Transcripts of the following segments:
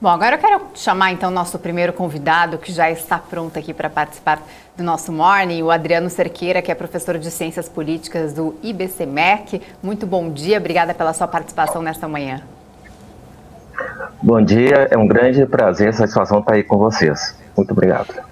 Bom, agora eu quero chamar então nosso primeiro convidado, que já está pronto aqui para participar do nosso Morning, o Adriano Cerqueira, que é professor de Ciências Políticas do IBCMEC. Muito bom dia, obrigada pela sua participação nesta manhã. Bom dia, é um grande prazer, satisfação estar aí com vocês. Muito obrigado.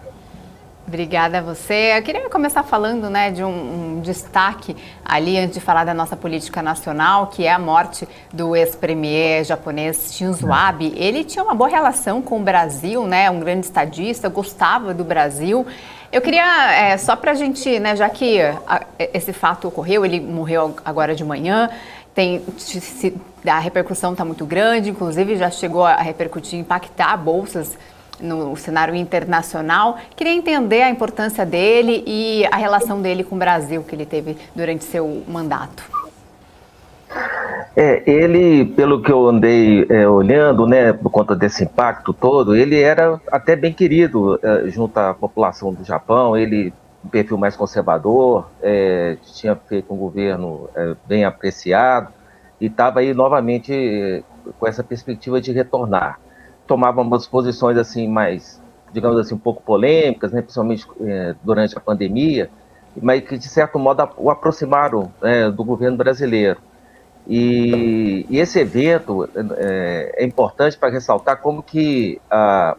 Obrigada a você. Eu queria começar falando, de um destaque ali, antes de falar da nossa política nacional, que é a morte do ex-premier japonês Shinzo Abe. Ele tinha uma boa relação com o Brasil, um grande estadista, gostava do Brasil. Eu queria, só para a gente, já que esse fato ocorreu, ele morreu agora de manhã, a repercussão está muito grande, inclusive já chegou a repercutir, impactar bolsas no cenário internacional. Queria entender a importância dele e a relação dele com o Brasil que ele teve durante seu mandato. Ele, pelo que eu andei olhando, por conta desse impacto todo, ele era até bem querido junto à população do Japão. Ele, um perfil mais conservador, tinha feito um governo bem apreciado e estava aí novamente com essa perspectiva de retornar. Tomava umas posições assim mais, digamos assim, um pouco polêmicas, principalmente durante a pandemia, mas que de certo modo o aproximaram do governo brasileiro. E esse evento é importante para ressaltar como que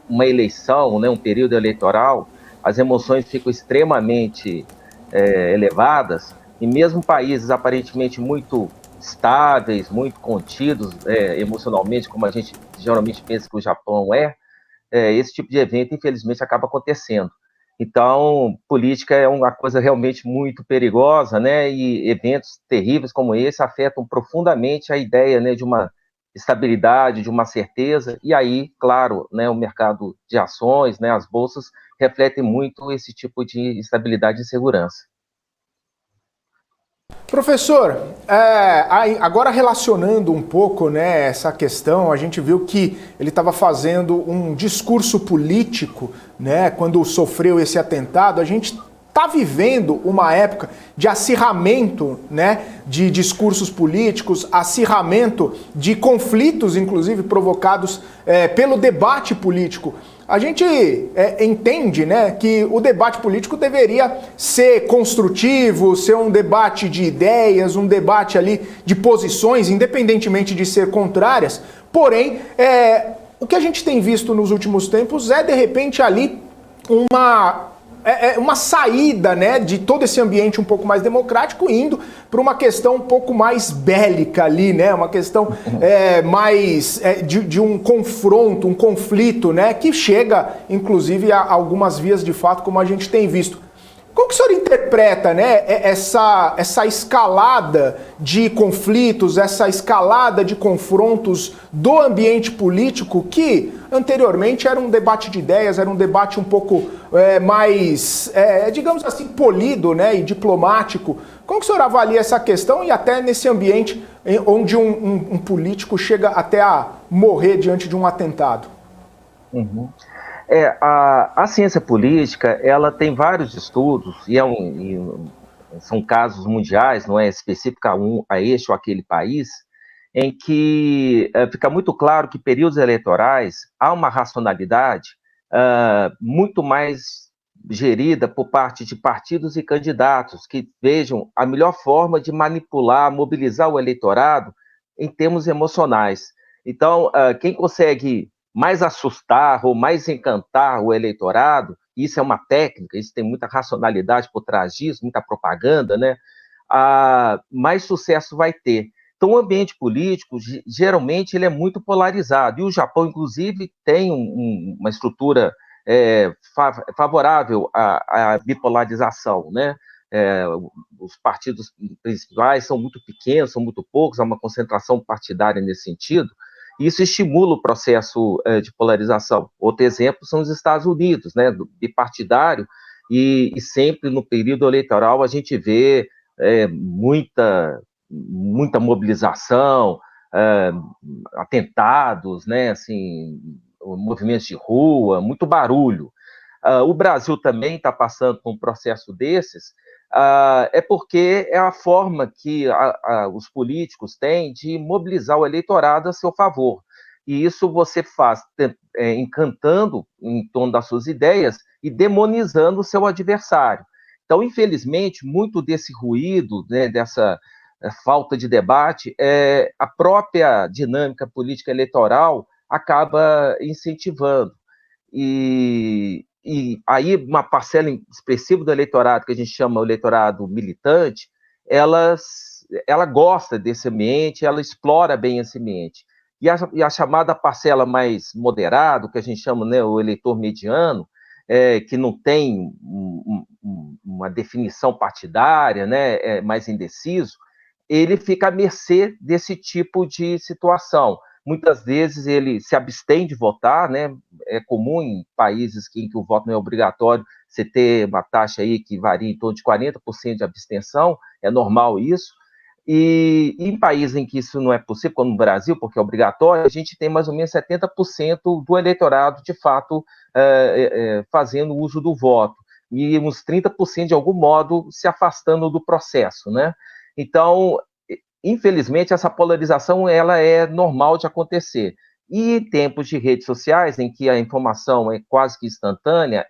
uma eleição, um período eleitoral, as emoções ficam extremamente elevadas, e mesmo países aparentemente muito estáveis, muito contidos emocionalmente, como a gente geralmente pensa que o Japão esse tipo de evento, infelizmente, acaba acontecendo. Então, política é uma coisa realmente muito perigosa, e eventos terríveis como esse afetam profundamente a ideia, de uma estabilidade, de uma certeza, e aí, claro, o mercado de ações, as bolsas, refletem muito esse tipo de estabilidade e segurança. Professor, agora relacionando um pouco essa questão, a gente viu que ele estava fazendo um discurso político quando sofreu esse atentado. A gente está vivendo uma época de acirramento de discursos políticos, acirramento de conflitos, inclusive provocados pelo debate político. A gente entende que o debate político deveria ser construtivo, ser um debate de ideias, um debate ali de posições, independentemente de ser contrárias. Porém, o que a gente tem visto nos últimos tempos de repente, ali uma saída de todo esse ambiente um pouco mais democrático, indo para uma questão um pouco mais bélica ali, uma questão mais de um confronto, um conflito, que chega, inclusive, a algumas vias de fato, como a gente tem visto. Como que o senhor interpreta essa escalada de conflitos, essa escalada de confrontos do ambiente político que anteriormente era um debate de ideias, era um debate um pouco mais, digamos assim, polido e diplomático? Como que o senhor avalia essa questão e até nesse ambiente onde um político chega até a morrer diante de um atentado? Uhum. A ciência política, ela tem vários estudos, e são casos mundiais, não é específico a este ou aquele país, em que fica muito claro que períodos eleitorais há uma racionalidade muito mais gerida por parte de partidos e candidatos que vejam a melhor forma de manipular, mobilizar o eleitorado em termos emocionais. Então, quem consegue mais assustar ou mais encantar o eleitorado, isso é uma técnica, isso tem muita racionalidade por trás disso, muita propaganda, mais sucesso vai ter. Então, o ambiente político, geralmente, ele é muito polarizado, e o Japão, inclusive, tem uma estrutura favorável à bipolarização, os partidos principais são muito pequenos, são muito poucos, há uma concentração partidária nesse sentido. Isso estimula o processo de polarização. Outro exemplo são os Estados Unidos, bipartidário, e sempre no período eleitoral a gente vê muita mobilização, atentados, assim, movimentos de rua, muito barulho. O Brasil também está passando por um processo desses, é porque é a forma que os políticos têm de mobilizar o eleitorado a seu favor. E isso você faz encantando em torno das suas ideias e demonizando o seu adversário. Então, infelizmente, muito desse ruído, né, dessa falta de debate, a própria dinâmica política eleitoral acaba incentivando. E aí uma parcela expressiva do eleitorado, que a gente chama o eleitorado militante, ela gosta desse ambiente, ela explora bem esse ambiente. E a chamada parcela mais moderada, que a gente chama, né, o eleitor mediano, que não tem uma definição partidária, né, mais indeciso, ele fica à mercê desse tipo de situação. Muitas vezes ele se abstém de votar, né? É comum em países em que o voto não é obrigatório, você ter uma taxa aí que varia em torno de 40% de abstenção, é normal isso. E em países em que isso não é possível, como no Brasil, porque é obrigatório, a gente tem mais ou menos 70% do eleitorado, de fato, fazendo uso do voto, e uns 30% de algum modo se afastando do processo, né? Então, infelizmente, essa polarização ela é normal de acontecer. E em tempos de redes sociais, em que a informação é quase que instantânea,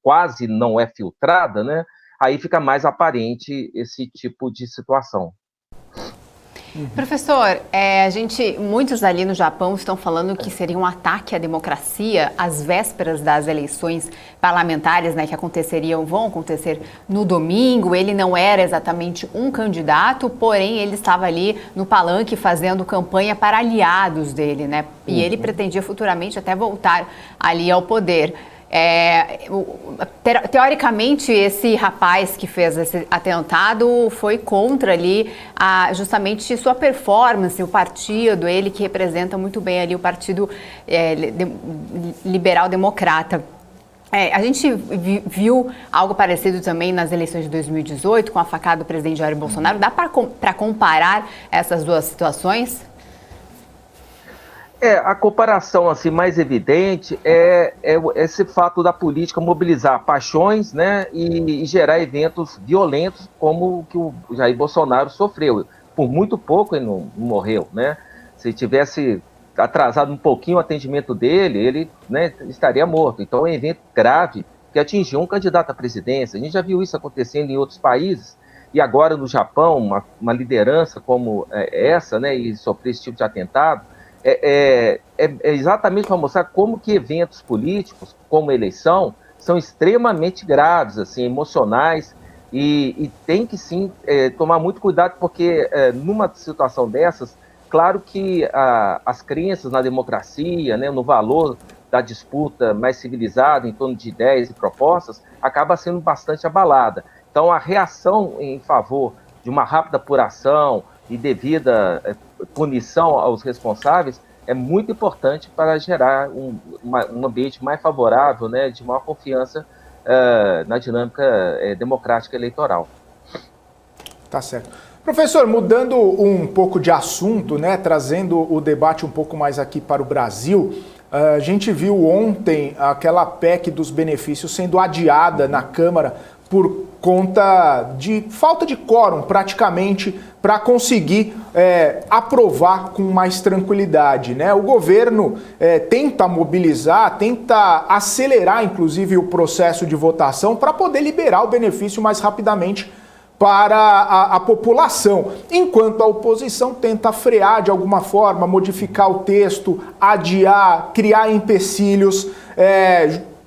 quase não é filtrada, né? Aí fica mais aparente esse tipo de situação. Professor, muitos ali no Japão estão falando que seria um ataque à democracia às vésperas das eleições parlamentares, né, que vão acontecer no domingo. Ele não era exatamente um candidato, porém ele estava ali no palanque fazendo campanha para aliados dele, né? E ele pretendia futuramente até voltar ali ao poder. Teoricamente, esse rapaz que fez esse atentado foi contra ali justamente sua performance, o partido, ele que representa muito bem ali o Partido Liberal Democrata. A gente viu algo parecido também nas eleições de 2018 com a facada do presidente Jair Bolsonaro. Dá para comparar essas duas situações? A comparação assim, mais evidente é esse fato da política mobilizar paixões, né, e gerar eventos violentos como o que o Jair Bolsonaro sofreu. Por muito pouco ele não morreu, né? Se tivesse atrasado um pouquinho o atendimento dele, ele, né, estaria morto. Então é um evento grave que atingiu um candidato à presidência. A gente já viu isso acontecendo em outros países. E agora no Japão, uma liderança como essa, né, e sofrer esse tipo de atentado, é exatamente para mostrar como que eventos políticos, como a eleição, são extremamente graves, assim, emocionais, e tem que, sim, tomar muito cuidado, porque numa situação dessas, claro que as crenças na democracia, né, no valor da disputa mais civilizada, em torno de ideias e propostas, acaba sendo bastante abalada. Então, a reação em favor de uma rápida apuração e devida punição aos responsáveis é muito importante para gerar um ambiente mais favorável, né, de maior confiança na dinâmica democrática eleitoral. Tá certo. Professor, mudando um pouco de assunto, né, trazendo o debate um pouco mais aqui para o Brasil, a gente viu ontem aquela PEC dos benefícios sendo adiada na Câmara por conta de falta de quórum, praticamente, para conseguir aprovar com mais tranquilidade, né? O governo tenta mobilizar, tenta acelerar, inclusive, o processo de votação para poder liberar o benefício mais rapidamente para a população, enquanto a oposição tenta frear de alguma forma, modificar o texto, adiar, criar empecilhos,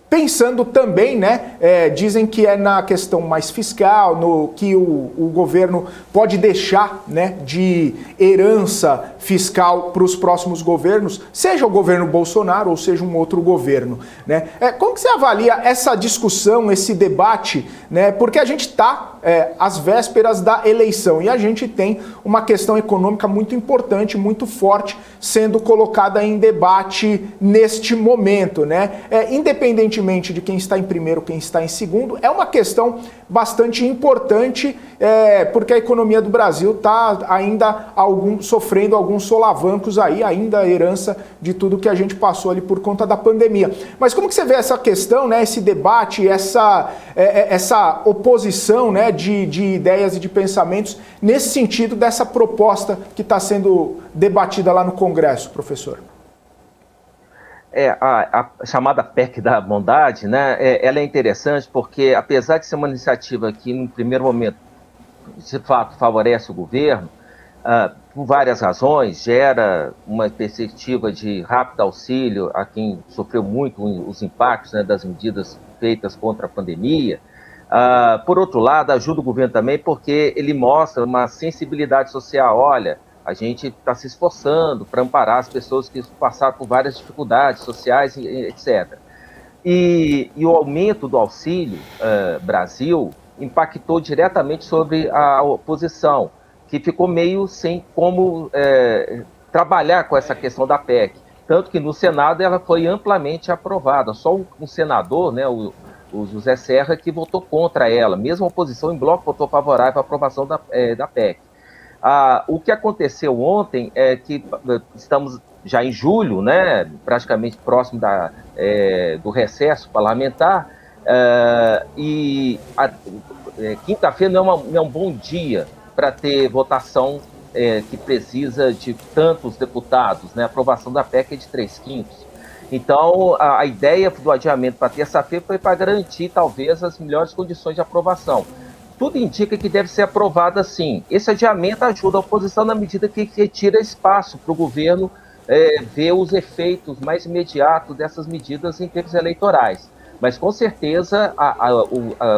pensando também, né, dizem que é na questão mais fiscal, no que o governo pode deixar, né, de herança fiscal para os próximos governos, seja o governo Bolsonaro ou seja um outro governo, né? Como que você avalia essa discussão, esse debate, né? Porque a gente está às vésperas da eleição e a gente tem uma questão econômica muito importante, muito forte, sendo colocada em debate neste momento, né? Independentemente de quem está em primeiro, quem está em segundo, é uma questão bastante importante, porque a economia do Brasil está ainda sofrendo alguns solavancos aí, ainda a herança de tudo que a gente passou ali por conta da pandemia. Mas como que você vê essa questão, né, esse debate, essa oposição, né, de ideias e de pensamentos nesse sentido dessa proposta que está sendo debatida lá no Congresso, professor? A chamada PEC da bondade, né, ela é interessante porque, apesar de ser uma iniciativa que, no primeiro momento, de fato, favorece o governo, por várias razões, gera uma perspectiva de rápido auxílio a quem sofreu muito os impactos, né, das medidas feitas contra a pandemia. Por outro lado, ajuda o governo também porque ele mostra uma sensibilidade social. Olha, a gente está se esforçando para amparar as pessoas que passaram por várias dificuldades sociais, etc. E o aumento do Auxílio Brasil impactou diretamente sobre a oposição, que ficou meio sem como trabalhar com essa questão da PEC. Tanto que no Senado ela foi amplamente aprovada. Só um senador, né, o José Serra, que votou contra ela. Mesmo a oposição em bloco votou favorável à aprovação da PEC. O que aconteceu ontem é que estamos já em julho, né, praticamente próximo do recesso parlamentar, quinta-feira não é um bom dia para ter votação que precisa de tantos deputados, né? A aprovação da PEC é de 3/5. Então, a ideia do adiamento para terça-feira foi para garantir, talvez, as melhores condições de aprovação. Tudo indica que deve ser aprovada sim. Esse adiamento ajuda a oposição na medida que retira espaço para o governo ver os efeitos mais imediatos dessas medidas em termos eleitorais. Mas, com certeza,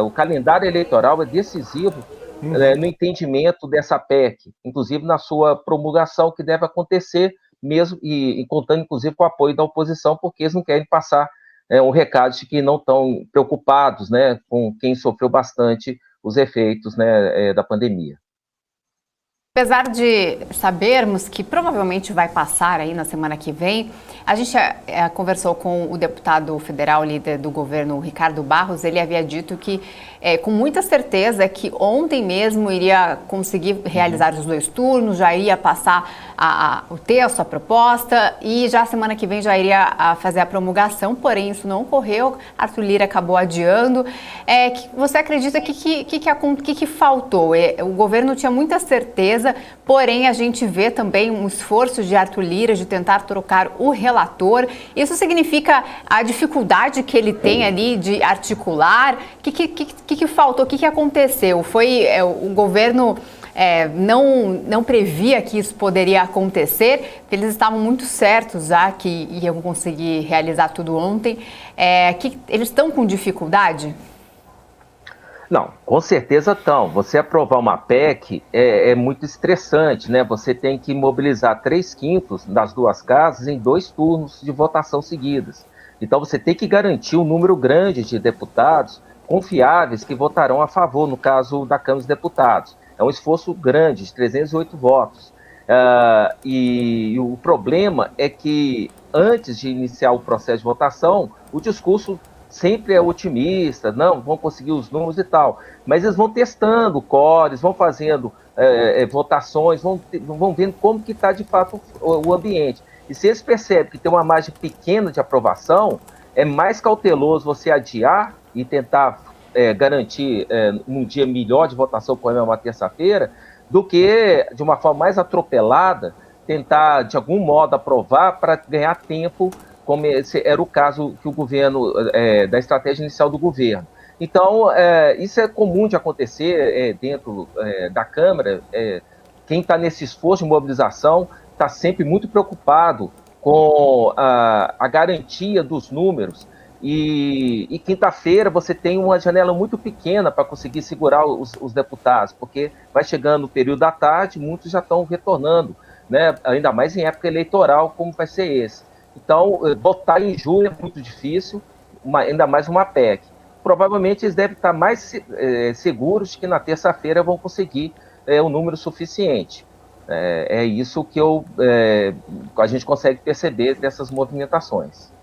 o calendário eleitoral é decisivo no entendimento dessa PEC, inclusive na sua promulgação, que deve acontecer mesmo, e contando, inclusive, com o apoio da oposição, porque eles não querem passar um recado de que não estão preocupados, né, com quem sofreu bastante os efeitos, né, da pandemia. Apesar de sabermos que provavelmente vai passar aí na semana que vem, a gente conversou com o deputado federal líder do governo, Ricardo Barros. Ele havia dito que, com muita certeza, que ontem mesmo iria conseguir realizar os 2 turnos, já iria passar o texto, a proposta, e já semana que vem já iria fazer a promulgação, porém isso não ocorreu. Arthur Lira acabou adiando. Você acredita que faltou? O governo tinha muita certeza, porém a gente vê também um esforço de Arthur Lira de tentar trocar o relator. Isso significa a dificuldade que ele tem ali de articular? O que faltou? O que aconteceu? O governo não previa que isso poderia acontecer? Eles estavam muito certos já que iam conseguir realizar tudo ontem. Eles estão com dificuldade? Não, com certeza estão. Você aprovar uma PEC é muito estressante, né? Você tem que mobilizar 3/5 das 2 casas em 2 turnos de votação seguidas. Então você tem que garantir um número grande de deputados confiáveis que votarão a favor, no caso da Câmara dos Deputados. É um esforço grande, de 308 votos. E o problema é que, antes de iniciar o processo de votação, o discurso sempre é otimista, não, vão conseguir os números e tal, mas eles vão testando cores, vão fazendo votações, vão vendo como que está de fato o ambiente. E se eles percebem que tem uma margem pequena de aprovação, é mais cauteloso você adiar e tentar garantir um dia melhor de votação, como é uma terça-feira, do que, de uma forma mais atropelada, tentar, de algum modo, aprovar para ganhar tempo, como esse era o caso que o governo, da estratégia inicial do governo. Então, isso é comum de acontecer dentro da Câmara. Quem está nesse esforço de mobilização está sempre muito preocupado com a garantia dos números. E quinta-feira você tem uma janela muito pequena para conseguir segurar os deputados, porque vai chegando o período da tarde, muitos já estão retornando, né? Ainda mais em época eleitoral, como vai ser esse. Então, votar em julho é muito difícil, ainda mais uma PEC. Provavelmente eles devem estar mais seguros que na terça-feira vão conseguir um número suficiente. É isso que a gente consegue perceber dessas movimentações.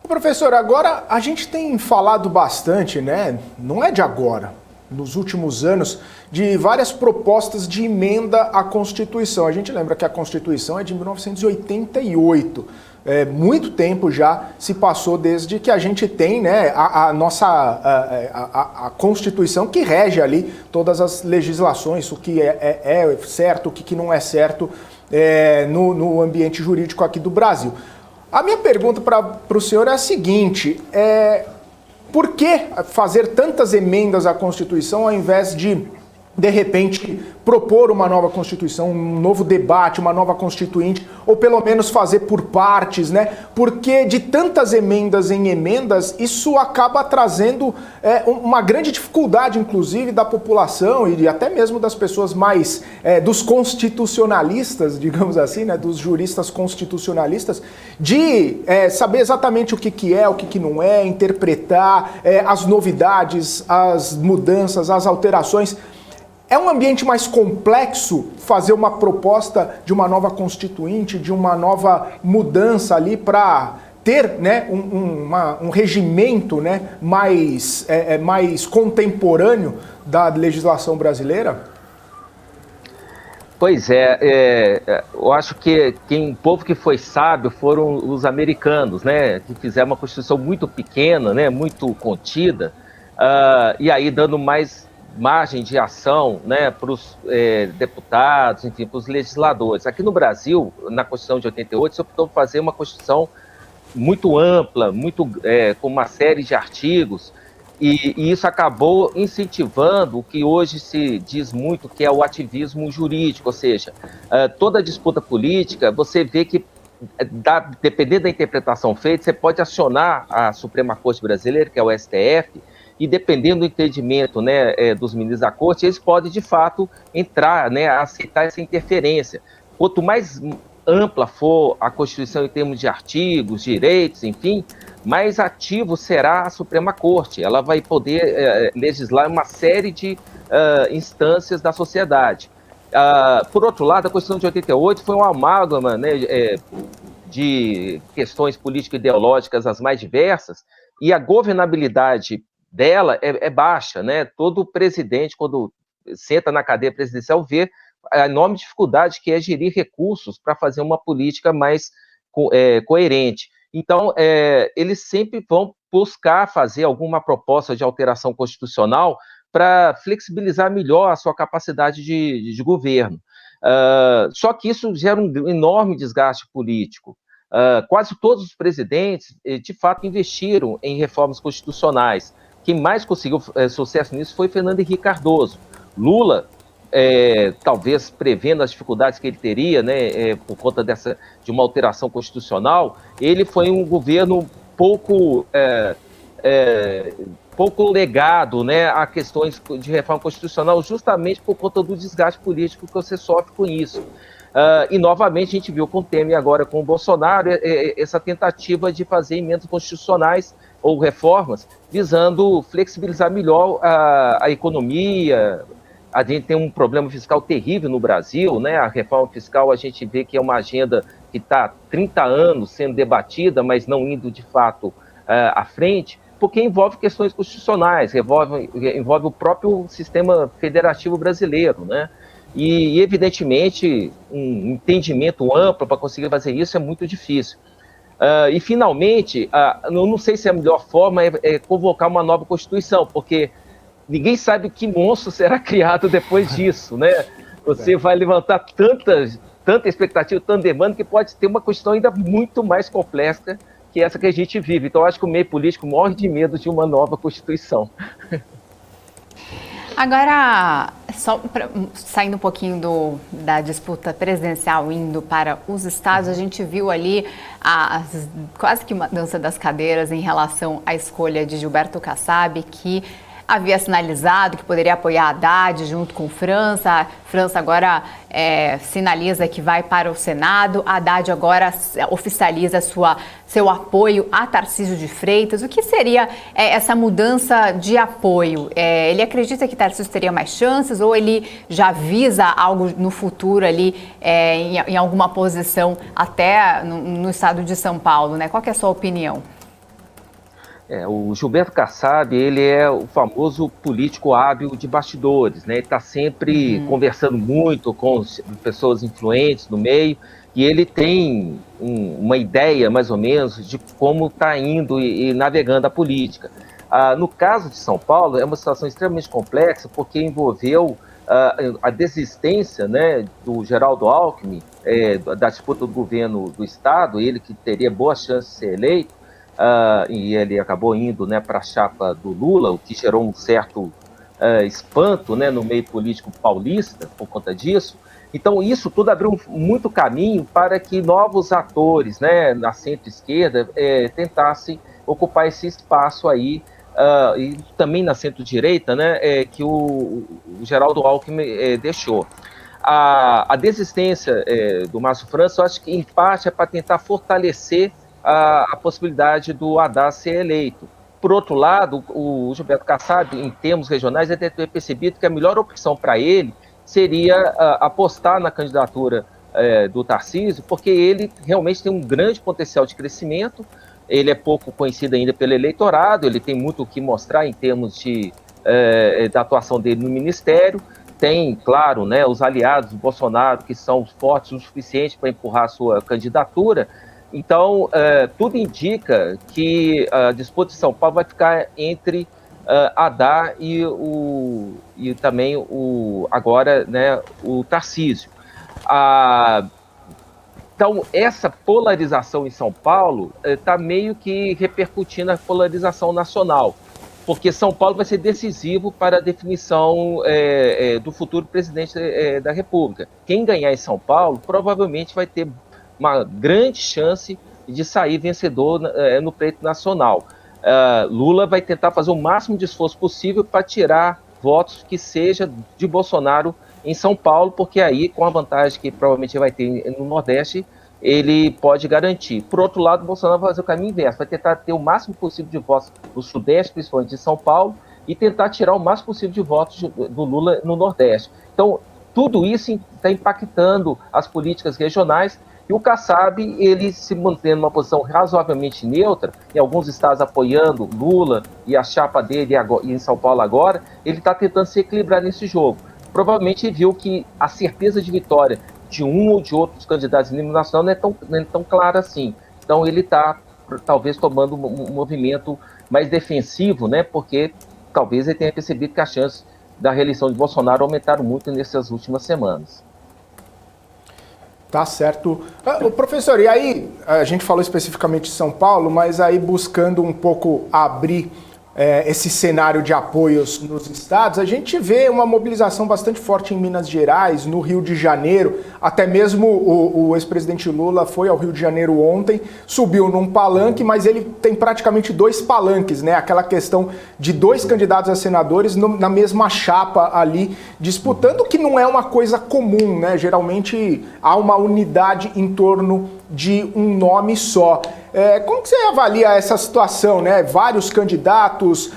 Professor, agora a gente tem falado bastante, né? Não é de agora, nos últimos anos, de várias propostas de emenda à Constituição. A gente lembra que a Constituição é de 1988. Muito tempo já se passou desde que a gente tem, né, a Constituição que rege ali todas as legislações, o que é certo, o que não é certo no ambiente jurídico aqui do Brasil. A minha pergunta para o senhor é a seguinte, por que fazer tantas emendas à Constituição ao invés de repente, propor uma nova Constituição, um novo debate, uma nova Constituinte, ou pelo menos fazer por partes, né? Porque de tantas emendas em emendas, isso acaba trazendo uma grande dificuldade, inclusive, da população e até mesmo das pessoas mais, dos constitucionalistas, digamos assim, né? Dos juristas constitucionalistas, de saber exatamente o que é, o que não é, interpretar as novidades, as mudanças, as alterações. É um ambiente mais complexo fazer uma proposta de uma nova constituinte, de uma nova mudança ali para ter, né, um regimento, né, mais contemporâneo da legislação brasileira? Pois eu acho que o povo que foi sábio foram os americanos, né, que fizeram uma Constituição muito pequena, né, muito contida, e aí dando mais margem de ação, né, para os deputados, enfim, para os legisladores. Aqui no Brasil, na Constituição de 88, se optou por fazer uma Constituição muito ampla, com uma série de artigos, e isso acabou incentivando o que hoje se diz muito, que é o ativismo jurídico, ou seja, toda disputa política, você vê que, dependendo da interpretação feita, você pode acionar a Suprema Corte Brasileira, que é o STF, e dependendo do entendimento, né, dos ministros da Corte, eles podem, de fato, entrar, né, a aceitar essa interferência. Quanto mais ampla for a Constituição em termos de artigos, direitos, enfim, mais ativo será a Suprema Corte. Ela vai poder legislar uma série de instâncias da sociedade. Por outro lado, a Constituição de 88 foi um amálgama, né, de questões político-ideológicas as mais diversas, e a governabilidade dela é baixa, né? Todo presidente, quando senta na cadeira presidencial, vê a enorme dificuldade que é gerir recursos para fazer uma política mais coerente. Então, eles sempre vão buscar fazer alguma proposta de alteração constitucional para flexibilizar melhor a sua capacidade de governo. Só que isso gera um enorme desgaste político. Quase todos os presidentes, de fato, investiram em reformas constitucionais. Quem mais conseguiu sucesso nisso foi Fernando Henrique Cardoso. Lula, talvez prevendo as dificuldades que ele teria, né, por conta de uma alteração constitucional, ele foi um governo pouco legado, né, a questões de reforma constitucional, justamente por conta do desgaste político que você sofre com isso. E, novamente, a gente viu com o Temer e agora com o Bolsonaro essa tentativa de fazer emendas constitucionais ou reformas visando flexibilizar melhor a economia. A gente tem um problema fiscal terrível no Brasil, né? A reforma fiscal, a gente vê que é uma agenda que está há 30 anos sendo debatida, mas não indo, de fato, à frente, porque envolve questões constitucionais, envolve o próprio sistema federativo brasileiro, né? E, evidentemente, um entendimento amplo para conseguir fazer isso é muito difícil. E, finalmente, eu não sei se a melhor forma é convocar uma nova Constituição, porque ninguém sabe que monstro será criado depois disso, né? Você vai levantar tanta expectativa, tanta demanda, que pode ter uma Constituição ainda muito mais complexa que essa que a gente vive. Então, acho que o meio político morre de medo de uma nova Constituição. Agora, saindo um pouquinho da disputa presidencial, indo para os estados, a gente viu ali quase que uma dança das cadeiras em relação à escolha de Gilberto Kassab, que havia sinalizado que poderia apoiar Haddad junto com França. A França agora sinaliza que vai para o Senado. Haddad agora oficializa seu apoio a Tarcísio de Freitas. O que seria essa mudança de apoio? Ele acredita que Tarcísio teria mais chances ou ele já visa algo no futuro ali em alguma posição até no estado de São Paulo, né? Qual que é a sua opinião? O Gilberto Kassab, ele é o famoso político hábil de bastidores, né? Ele está sempre conversando muito com pessoas influentes no meio, e ele tem uma ideia, mais ou menos, de como está indo e navegando a política. No caso de São Paulo, é uma situação extremamente complexa, porque envolveu a desistência, né, do Geraldo Alckmin, da disputa do governo do Estado, ele que teria boa chance de ser eleito, e ele acabou indo, né, para a chapa do Lula, o que gerou um certo espanto, né, no meio político paulista por conta disso. Então, isso tudo abriu muito caminho para que novos atores, né, na centro-esquerda, tentassem ocupar esse espaço aí, e também na centro-direita, né, que o Geraldo Alckmin deixou. A desistência do Márcio França, eu acho que, em parte, é para tentar fortalecer a possibilidade do Haddad ser eleito. Por outro lado, o Gilberto Kassab, em termos regionais, deve ter percebido que a melhor opção para ele seria apostar na candidatura do Tarcísio, porque ele realmente tem um grande potencial de crescimento, ele é pouco conhecido ainda pelo eleitorado, ele tem muito o que mostrar em termos da atuação dele no Ministério, tem, claro, né, os aliados do Bolsonaro que são fortes o suficiente para empurrar a sua candidatura. Então, tudo indica que a disputa de São Paulo vai ficar entre Haddad e também agora, né, o Tarcísio. Então, essa polarização em São Paulo está meio que repercutindo a polarização nacional, porque São Paulo vai ser decisivo para a definição do futuro presidente da República. Quem ganhar em São Paulo provavelmente vai ter uma grande chance de sair vencedor no pleito nacional. Lula vai tentar fazer o máximo de esforço possível para tirar votos que seja de Bolsonaro em São Paulo, porque aí, com a vantagem que provavelmente vai ter no Nordeste, ele pode garantir. Por outro lado, o Bolsonaro vai fazer o caminho inverso, vai tentar ter o máximo possível de votos no Sudeste, principalmente de São Paulo, e tentar tirar o máximo possível de votos do Lula no Nordeste. Então, tudo isso está impactando as políticas regionais, e o Kassab, ele se mantendo numa posição razoavelmente neutra, em alguns estados apoiando Lula e a chapa dele e em São Paulo agora, ele está tentando se equilibrar nesse jogo. Provavelmente viu que a certeza de vitória de um ou de outros candidatos em nível nacional não é tão clara assim. Então ele está, talvez, tomando um movimento mais defensivo, né? Porque talvez ele tenha percebido que as chances da reeleição de Bolsonaro aumentaram muito nessas últimas semanas. Tá certo. Professor, e aí, a gente falou especificamente de São Paulo, mas aí buscando um pouco abrir esse cenário de apoios nos estados, a gente vê uma mobilização bastante forte em Minas Gerais, no Rio de Janeiro, até mesmo o ex-presidente Lula foi ao Rio de Janeiro ontem, subiu num palanque, mas ele tem praticamente dois palanques, né? Aquela questão de dois candidatos a senadores na mesma chapa ali, disputando, que não é uma coisa comum, né? Geralmente há uma unidade em torno de um nome só. Como que você avalia essa situação, né? Vários candidatos,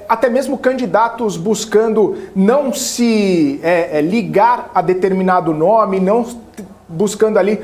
até mesmo candidatos buscando não se ligar a determinado nome, não buscando ali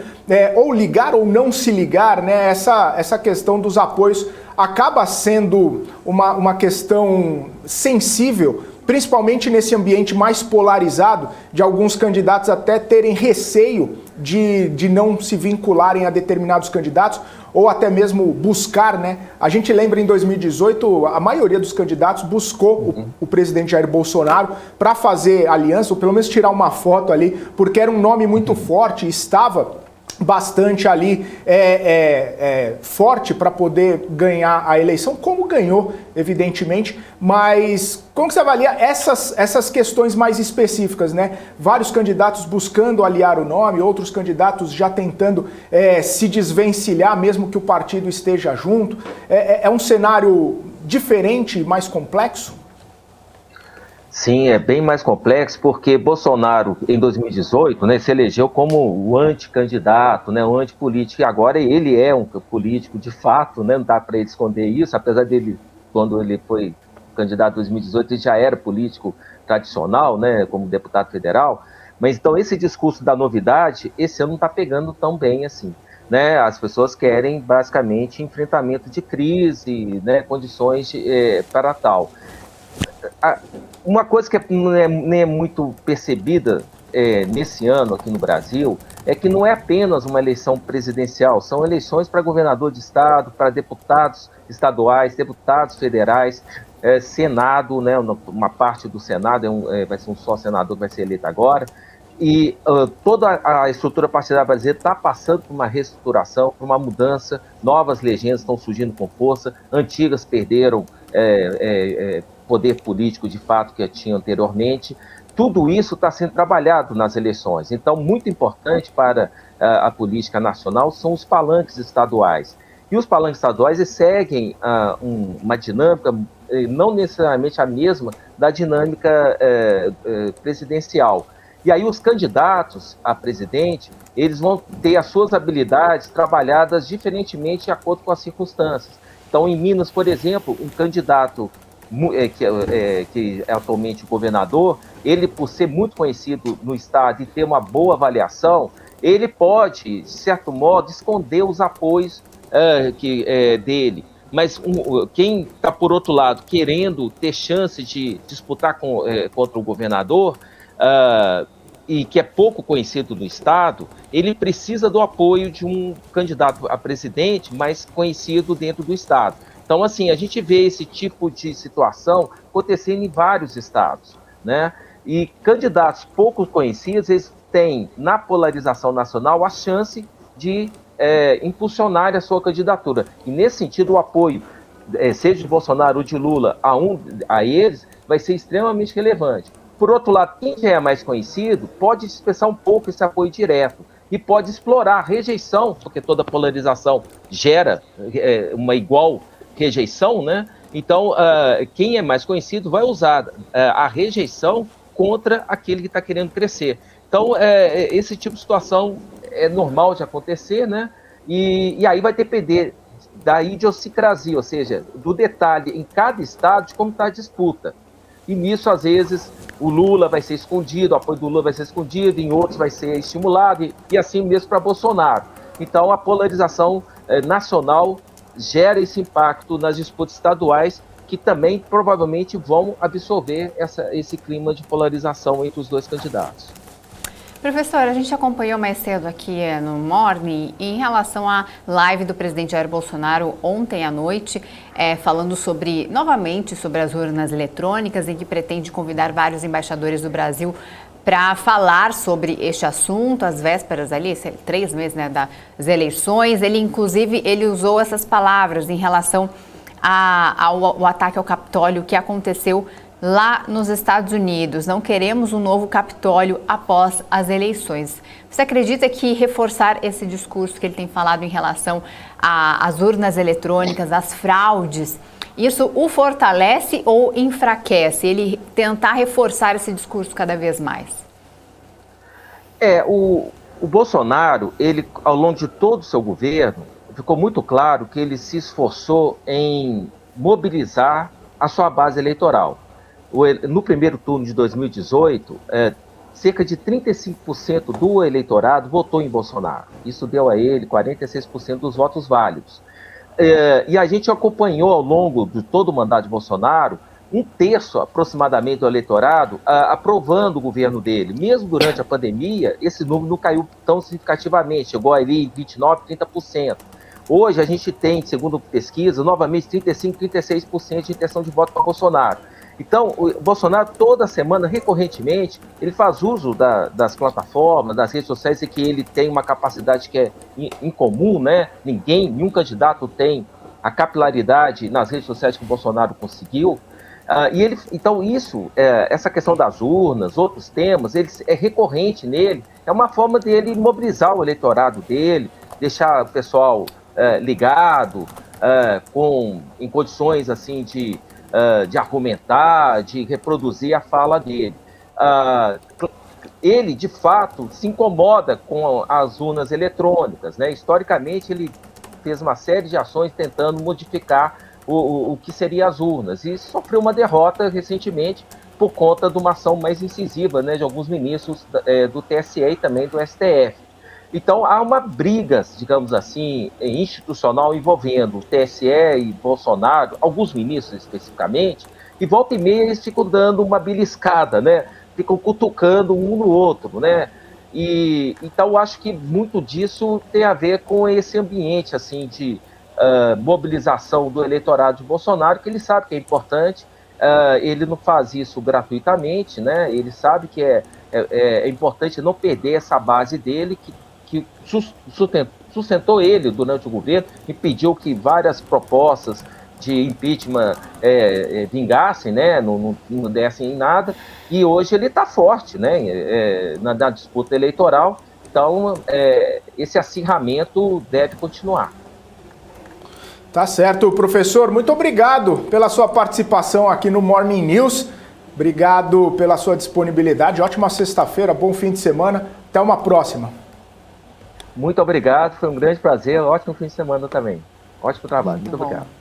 ou ligar ou não se ligar, né? Essa questão dos apoios acaba sendo uma questão sensível, principalmente nesse ambiente mais polarizado, de alguns candidatos até terem receio de não se vincularem a determinados candidatos, ou até mesmo buscar, né? A gente lembra em 2018, a maioria dos candidatos buscou o presidente Jair Bolsonaro para fazer aliança, ou pelo menos tirar uma foto ali, porque era um nome muito forte, estava bastante ali forte para poder ganhar a eleição, como ganhou, evidentemente, mas como que você avalia essas questões mais específicas, né? Vários candidatos buscando aliar o nome, outros candidatos já tentando se desvencilhar, mesmo que o partido esteja junto. É um cenário diferente, mais complexo? Sim, é bem mais complexo, porque Bolsonaro, em 2018, né, se elegeu como o anticandidato, né, o antipolítico, e agora ele é um político de fato, né, não dá para ele esconder isso, apesar dele, quando ele foi candidato em 2018, ele já era político tradicional, né, como deputado federal, mas então esse discurso da novidade, esse ano não está pegando tão bem assim. Né, as pessoas querem basicamente enfrentamento de crise, né, condições para tal. Uma coisa que nem é muito percebida nesse ano aqui no Brasil é que não é apenas uma eleição presidencial, são eleições para governador de estado, para deputados estaduais, deputados federais. Senado, né, uma parte do Senado, vai ser um só senador que vai ser eleito agora, e toda a estrutura partidária brasileira está passando por uma reestruturação, por uma mudança, novas legendas estão surgindo com força, antigas perderam poder político de fato que tinham anteriormente. Tudo isso está sendo trabalhado nas eleições. Então, muito importante para a política nacional são os palanques estaduais. E os palanques estaduais seguem uma dinâmica, não necessariamente a mesma da dinâmica presidencial. E aí os candidatos a presidente, eles vão ter as suas habilidades trabalhadas diferentemente de acordo com as circunstâncias. Então, em Minas, por exemplo, um candidato que é atualmente o governador, ele, por ser muito conhecido no estado e ter uma boa avaliação, ele pode, de certo modo, esconder os apoios dele. Mas quem está, por outro lado, querendo ter chance de disputar contra o governador, e que é pouco conhecido no estado, ele precisa do apoio de um candidato a presidente mais conhecido dentro do estado. Então, assim, a gente vê esse tipo de situação acontecendo em vários estados, né? E candidatos pouco conhecidos, eles têm, na polarização nacional, a chance de impulsionar a sua candidatura. E, nesse sentido, o apoio, seja de Bolsonaro ou de Lula, a eles, vai ser extremamente relevante. Por outro lado, quem já é mais conhecido pode expressar um pouco esse apoio direto e pode explorar a rejeição, porque toda polarização gera uma igual rejeição, né? Então, quem é mais conhecido vai usar a rejeição contra aquele que está querendo crescer. Então, esse tipo de situação é normal de acontecer, né? E aí vai depender da idiosincrasia, ou seja, do detalhe em cada estado de como está a disputa. E nisso, às vezes, o Lula vai ser escondido, o apoio do Lula vai ser escondido, em outros vai ser estimulado, e assim mesmo para Bolsonaro. Então, a polarização nacional gera esse impacto nas disputas estaduais, que também provavelmente vão absorver esse clima de polarização entre os dois candidatos. Professor, a gente acompanhou mais cedo aqui no Morning em relação à live do presidente Jair Bolsonaro ontem à noite, falando novamente sobre as urnas eletrônicas, em que pretende convidar vários embaixadores do Brasil para falar sobre este assunto, às vésperas ali, 3 meses, né, das eleições. Ele usou essas palavras em relação ao ataque ao Capitólio que aconteceu lá nos Estados Unidos. Não queremos um novo Capitólio após as eleições. Você acredita que reforçar esse discurso que ele tem falado em relação às urnas eletrônicas, às fraudes, isso o fortalece ou enfraquece? Ele tentar reforçar esse discurso cada vez mais? O Bolsonaro, ele, ao longo de todo o seu governo, ficou muito claro que ele se esforçou em mobilizar a sua base eleitoral. No primeiro turno de 2018, cerca de 35% do eleitorado votou em Bolsonaro. Isso deu a ele 46% dos votos válidos. E a gente acompanhou ao longo de todo o mandato de Bolsonaro 1/3 aproximadamente do eleitorado aprovando o governo dele. Mesmo durante a pandemia, esse número não caiu tão significativamente, chegou ali em 29%, 30%. Hoje a gente tem, segundo pesquisa, novamente 35%, 36% de intenção de voto para Bolsonaro. Então, o Bolsonaro, toda semana, recorrentemente, ele faz uso das plataformas, das redes sociais, e que ele tem uma capacidade que é incomum, né? Nenhum candidato tem a capilaridade nas redes sociais que o Bolsonaro conseguiu. Então, essa questão das urnas, outros temas, é recorrente nele, é uma forma dele mobilizar o eleitorado dele, deixar o pessoal ligado, em condições assim de argumentar, de reproduzir a fala dele. Ele, de fato, se incomoda com as urnas eletrônicas, né? Historicamente, ele fez uma série de ações tentando modificar o que seriam as urnas, e sofreu uma derrota recentemente por conta de uma ação mais incisiva, né, de alguns ministros do TSE e também do STF. Então, há uma briga, digamos assim, institucional envolvendo o TSE e Bolsonaro, alguns ministros especificamente, e volta e meia eles ficam dando uma beliscada, né? Ficam cutucando um no outro, né? Então, eu acho que muito disso tem a ver com esse ambiente, assim, de mobilização do eleitorado de Bolsonaro, que ele sabe que é importante. Ele não faz isso gratuitamente, né? Ele sabe que é importante não perder essa base dele, que sustentou ele durante o governo, impediu que várias propostas de impeachment vingassem, né? Não dessem em nada, e hoje ele está forte, né? Na disputa eleitoral. Então, esse acirramento deve continuar. Tá certo, professor. Muito obrigado pela sua participação aqui no Morning News. Obrigado pela sua disponibilidade. Ótima sexta-feira, bom fim de semana. Até uma próxima. Muito obrigado, foi um grande prazer. Ótimo fim de semana também. Ótimo trabalho. Muito obrigado.